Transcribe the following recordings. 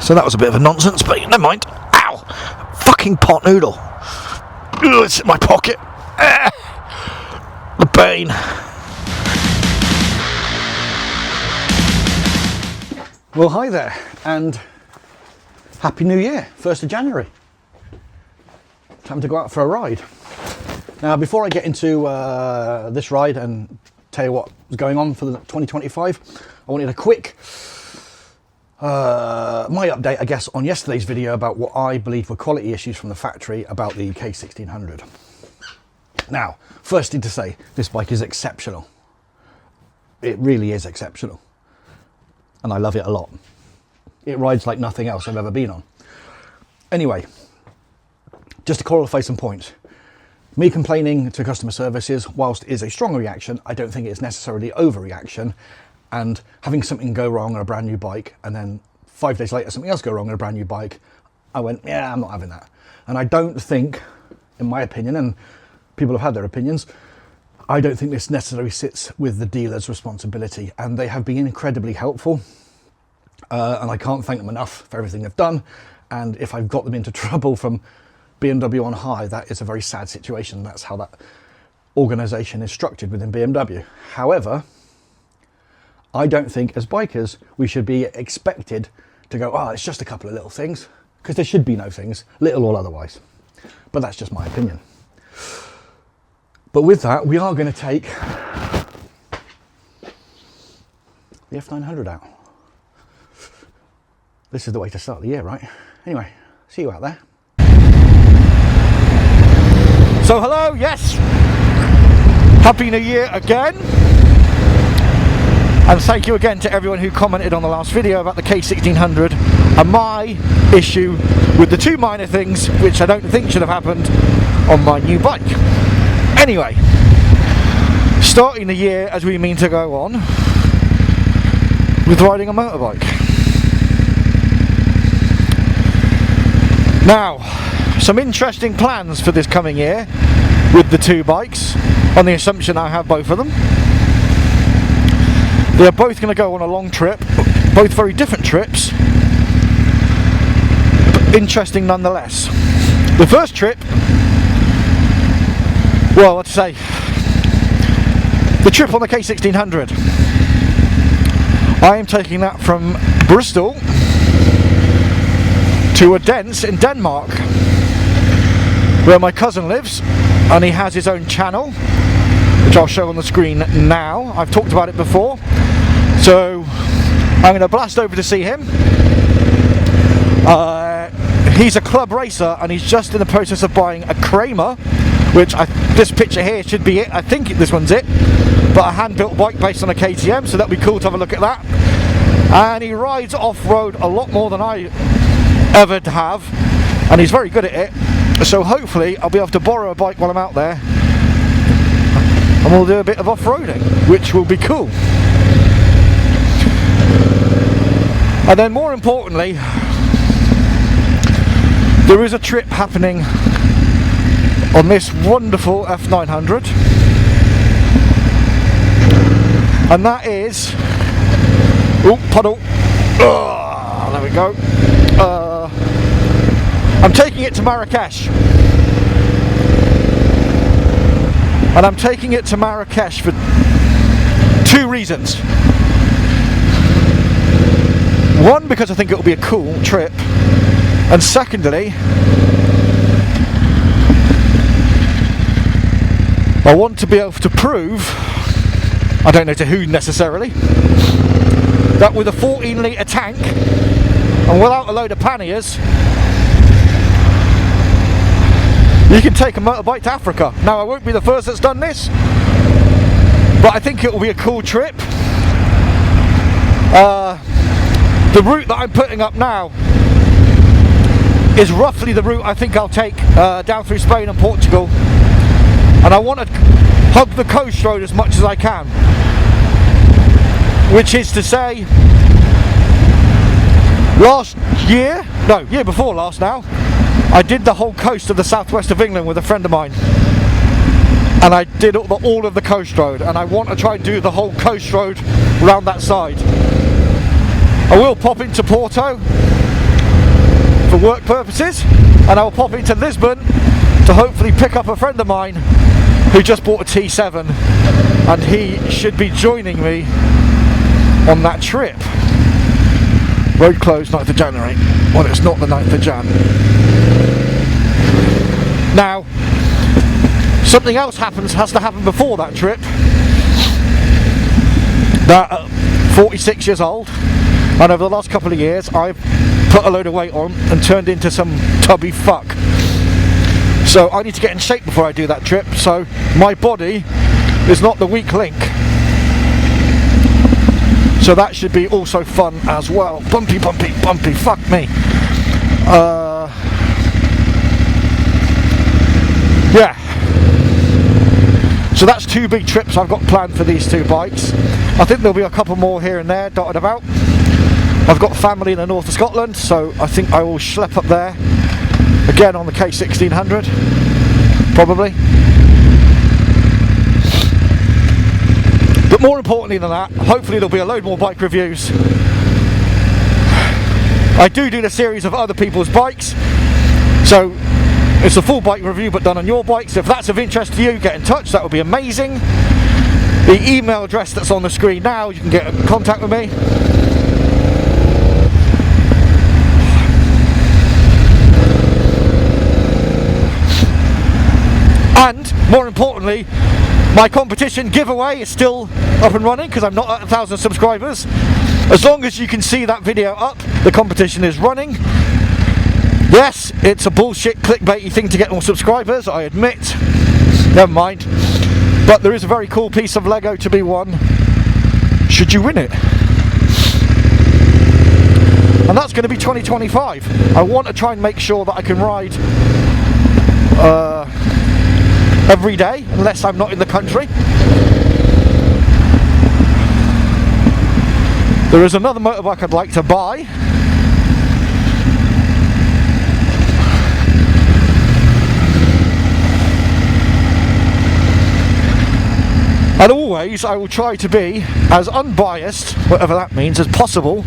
So that was a bit of a nonsense, but never mind. Ow! Fucking pot noodle. Ugh, it's in my pocket. The pain. Well, hi there, and Happy New Year, 1st of January. Time to go out for a ride. Now, before I get into this ride and tell you what's going on for the 2025, I wanted a quick my update, I guess, on yesterday's video about what I believe were quality issues from the factory about the K1600. Now, firstly to say, this bike is exceptional. It really is exceptional. And I love it a lot. It rides like nothing else I've ever been on. Anyway, just to qualify some points. Me complaining to customer services, whilst is a strong reaction, I don't think it's necessarily overreaction. And having something go wrong on a brand new bike, and then 5 days later something else go wrong on a brand new bike, I went, yeah, I'm not having that. And I don't think, in my opinion, and people have had their opinions, I don't think this necessarily sits with the dealer's responsibility. And they have been incredibly helpful. And I can't thank them enough for everything they've done. And if I've got them into trouble from BMW on high, that is a very sad situation. That's how that organisation is structured within BMW. However, I don't think as bikers we should be expected to go, oh, it's just a couple of little things, because there should be no things, little or otherwise. But that's just my opinion. But with that, we are going to take the F900 out. This is the way to start the year, right? Anyway, see you out there. So hello, yes, Happy New Year again. And thank you again to everyone who commented on the last video about the K1600 and my issue with the two minor things which I don't think should have happened on my new bike. Anyway, starting the year as we mean to go on with riding a motorbike. Now, some interesting plans for this coming year with the two bikes, on the assumption I have both of them. They are both going to go on a long trip, both very different trips, but interesting nonetheless. The first trip, well, let's say, the trip on the K1600. I am taking that from Bristol to Odense in Denmark, where my cousin lives, and he has his own channel, which I'll show on the screen now. I've talked about it before. So I'm going to blast over to see him. He's a club racer and he's just in the process of buying a Krämer, which this picture here should be it. I think this one's it, but a hand-built bike based on a KTM, so that'd be cool to have a look at that. And he rides off-road a lot more than I ever have, and he's very good at it. So hopefully I'll be able to borrow a bike while I'm out there, and we'll do a bit of off-roading, which will be cool. And then more importantly, there is a trip happening on this wonderful F900, and that is, oh, puddle, there we go, I'm taking it to Marrakesh, and I'm taking it to Marrakesh for two reasons. One, because I think it will be a cool trip, and secondly, I want to be able to prove, I don't know to who necessarily, that with a 14-litre tank and without a load of panniers, you can take a motorbike to Africa. Now, I won't be the first that's done this, but I think it will be a cool trip. The route that I'm putting up now is roughly the route I think I'll take down through Spain and Portugal, and I want to hug the coast road as much as I can, which is to say, year before last now, I did the whole coast of the southwest of England with a friend of mine, and I did all of the coast road, and I want to try and do the whole coast road around that side. I will pop into Porto for work purposes, and I will pop into Lisbon to hopefully pick up a friend of mine who just bought a T7, and he should be joining me on that trip. Road closed 9th of January. Well, it's not the 9th of Jan. Now, something else has to happen before that trip. That at 46 years old, and over the last couple of years, I've put a load of weight on and turned into some tubby fuck. So I need to get in shape before I do that trip, so my body is not the weak link. So that should be also fun as well. Bumpy, bumpy, bumpy, fuck me. Yeah. So that's 2 big trips I've got planned for these 2 bikes. I think there'll be a couple more here and there dotted about. I've got family in the north of Scotland, so I think I will schlep up there again on the K1600, probably. But more importantly than that, hopefully there'll be a load more bike reviews. I do the series of other people's bikes, so it's a full bike review but done on your bikes. If that's of interest to you, get in touch, that would be amazing. The email address that's on the screen now, you can get in contact with me. And more importantly, my competition giveaway is still up and running because I'm not at 1,000 subscribers. As long as you can see that video up, the competition is running. Yes, it's a bullshit clickbaity thing to get more subscribers, I admit. Never mind. But there is a very cool piece of Lego to be won should you win it. And that's going to be 2025. I want to try and make sure that I can ride every day, unless I'm not in the country. There is another motorbike I'd like to buy. And always I will try to be as unbiased, whatever that means, as possible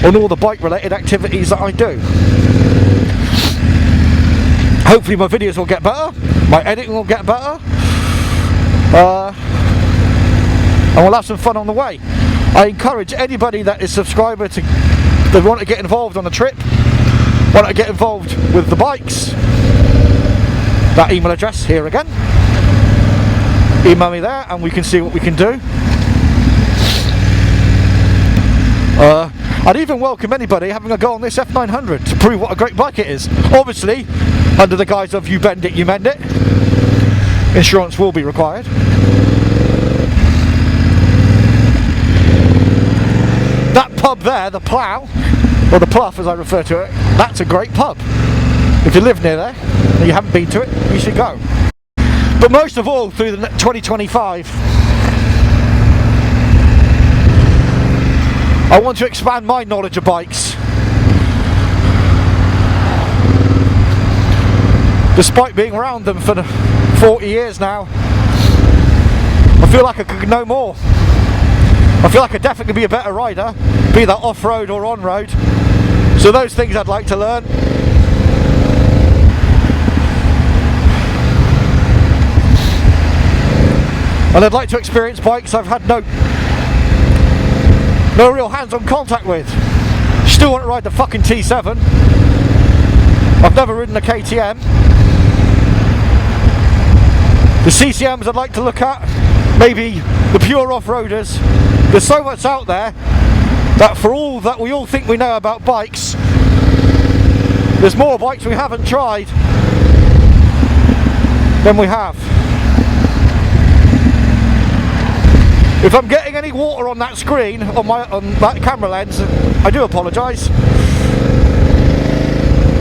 on all the bike related activities that I do. Hopefully my videos will get better, my editing will get better, and we'll have some fun on the way. I encourage anybody that is a subscriber to that want to get involved on the trip, want to get involved with the bikes, that email address here again. Email me there and we can see what we can do. I'd even welcome anybody having a go on this F900 to prove what a great bike it is. Obviously, under the guise of you bend it, you mend it. Insurance will be required. That pub there, the Plough, or the Plough as I refer to it, that's a great pub. If you live near there and you haven't been to it, you should go. But most of all, through the 2025, I want to expand my knowledge of bikes. Despite being around them for 40 years now, I feel like I could know more. I feel like I could definitely be a better rider, be that off-road or on-road. So those things I'd like to learn. And I'd like to experience bikes I've had no real hands-on contact with. Still want to ride the fucking T7. I've never ridden a KTM. The CCMs I'd like to look at, maybe the pure off-roaders. There's so much out there that for all that we all think we know about bikes, there's more bikes we haven't tried than we have. If I'm getting any water on that screen, on that camera lens, I do apologise.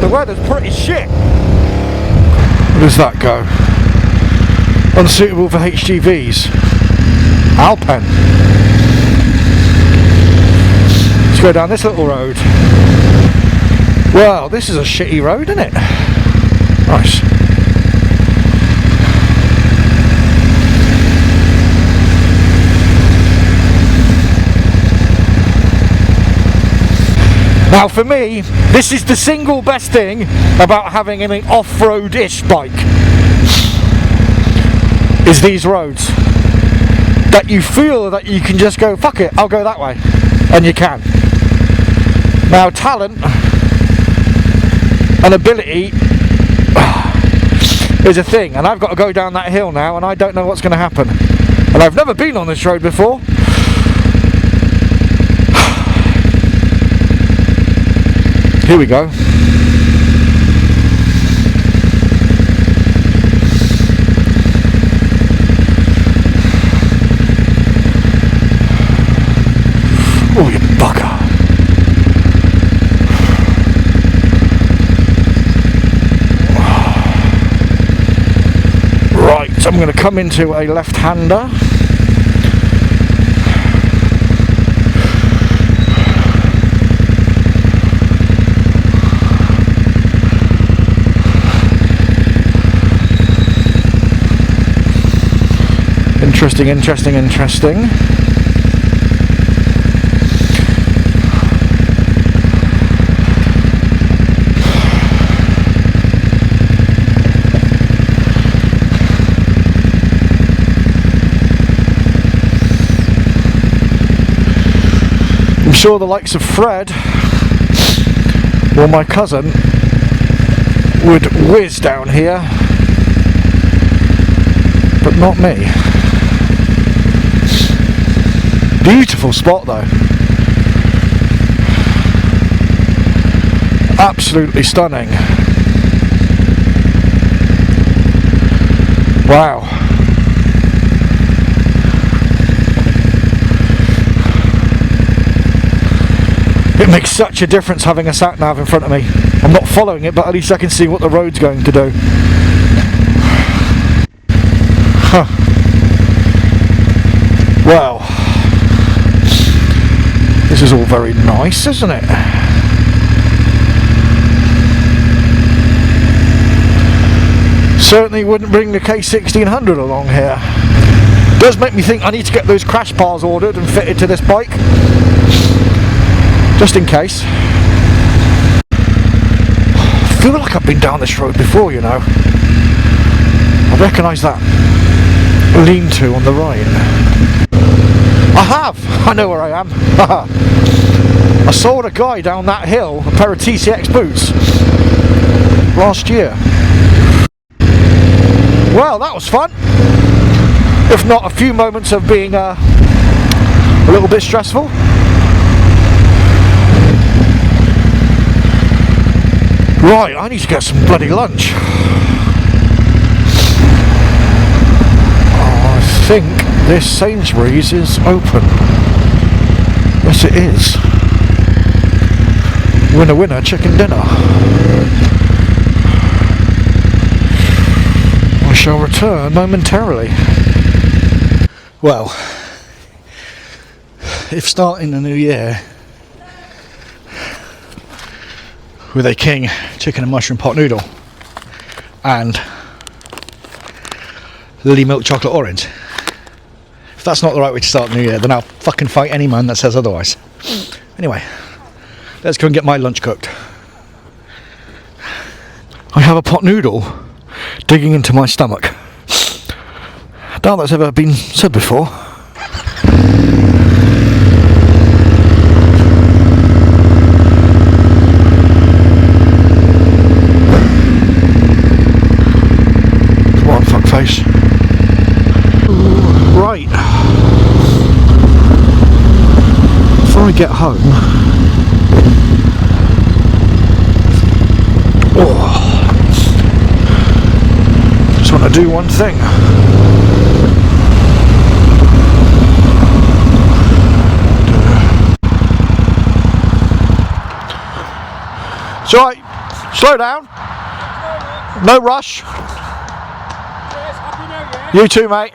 The weather's pretty shit. Where does that go? Unsuitable for HGVs. Alpen. Let's go down this little road. Well, this is a shitty road, isn't it? Nice. Now for me, this is the single best thing about having an off-road-ish bike, is these roads. That you feel that you can just go, fuck it, I'll go that way. And you can. Now talent and ability is a thing, and I've got to go down that hill now and I don't know what's going to happen. And I've never been on this road before. Here we go. Oh, you bugger. Right, so I'm going to come into a left-hander. Interesting, interesting, interesting. I'm sure the likes of Fred or my cousin would whiz down here, but not me. Beautiful spot though. Absolutely stunning. Wow. It makes such a difference having a sat nav in front of me. I'm not following it, but at least I can see what the road's going to do. Huh. Well, this is all very nice, isn't it? Certainly wouldn't bring the K1600 along here. Does make me think I need to get those crash bars ordered and fitted to this bike, just in case. I feel like I've been down this road before, you know. I recognise that lean-to on the right. I have! I know where I am. I saw a guy down that hill, a pair of TCX boots, last year. Well, that was fun. If not a few moments of being a little bit stressful. Right, I need to get some bloody lunch. I think this Sainsbury's is open. Yes, it is. Winner, winner, chicken dinner. I shall return momentarily. Well, if starting the new year with a king chicken and mushroom pot noodle and Lily milk chocolate orange, if that's not the right way to start the new year, then I'll fucking fight any man that says otherwise. Anyway, let's go and get my lunch cooked. I have a pot noodle digging into my stomach. I doubt that's ever been said before. Come on, fuckface. Right. Before I get home, just want to do one thing. It's alright, slow down, no rush. You too, mate.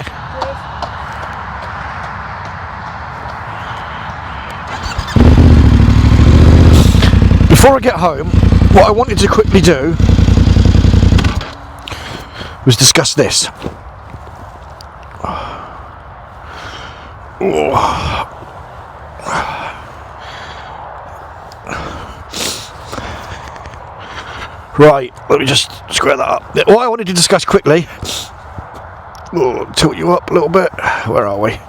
Before I get home, what I wanted to quickly do was discuss this. Right, let me just square that up. What I wanted to discuss quickly, tilt you up a little bit. Where are we?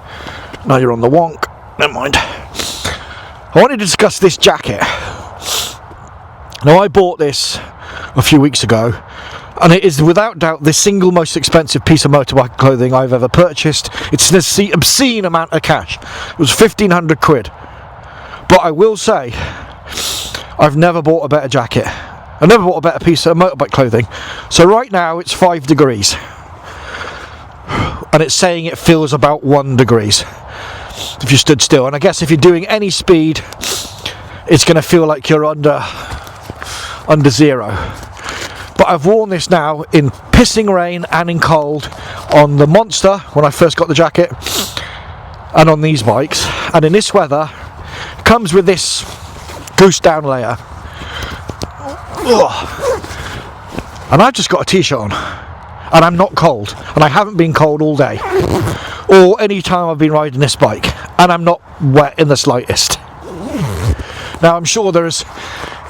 Now you're on the wonk. Never mind. I wanted to discuss this jacket. Now, I bought this a few weeks ago, and it is without doubt the single most expensive piece of motorbike clothing I've ever purchased. It's an obscene amount of cash. It was 1,500 quid. But I will say, I've never bought a better jacket. I've never bought a better piece of motorbike clothing. So right now it's 5 degrees. And it's saying it feels about 1 degrees if you stood still. And I guess if you're doing any speed, it's going to feel like you're under 0. But I've worn this now in pissing rain and in cold on the Monster when I first got the jacket, and on these bikes. And in this weather, it comes with this goose down layer. Ugh. And I've just got a t-shirt on, and I'm not cold, and I haven't been cold all day or any time I've been riding this bike, and I'm not wet in the slightest. Now, I'm sure there's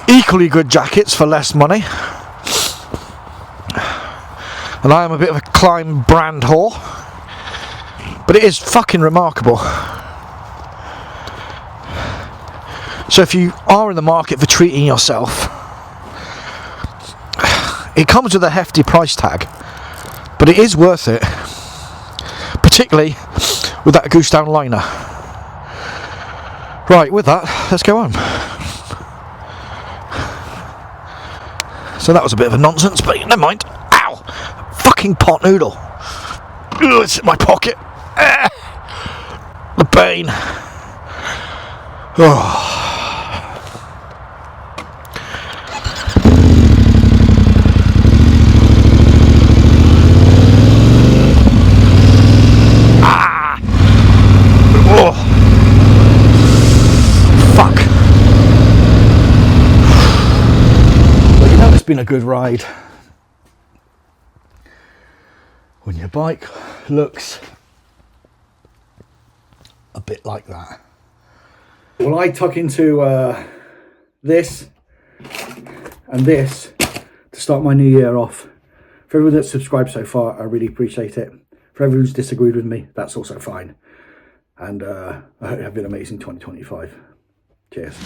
equally good jackets for less money, and I am a bit of a climb brand whore, but it is fucking remarkable. So if you are in the market for treating yourself, it comes with a hefty price tag, but it is worth it, particularly with that goose down liner. Right, with that, let's go home. So that was a bit of a nonsense, but never mind. Ow! Fucking pot noodle. Ugh, it's in my pocket. The pain. Oh. Been a good ride when your bike looks a bit like that. Well, I tuck into this and this to start my new year off. For everyone that's subscribed so far, I really appreciate it. For everyone who's disagreed with me, that's also fine. And I hope you have an amazing 2025. Cheers.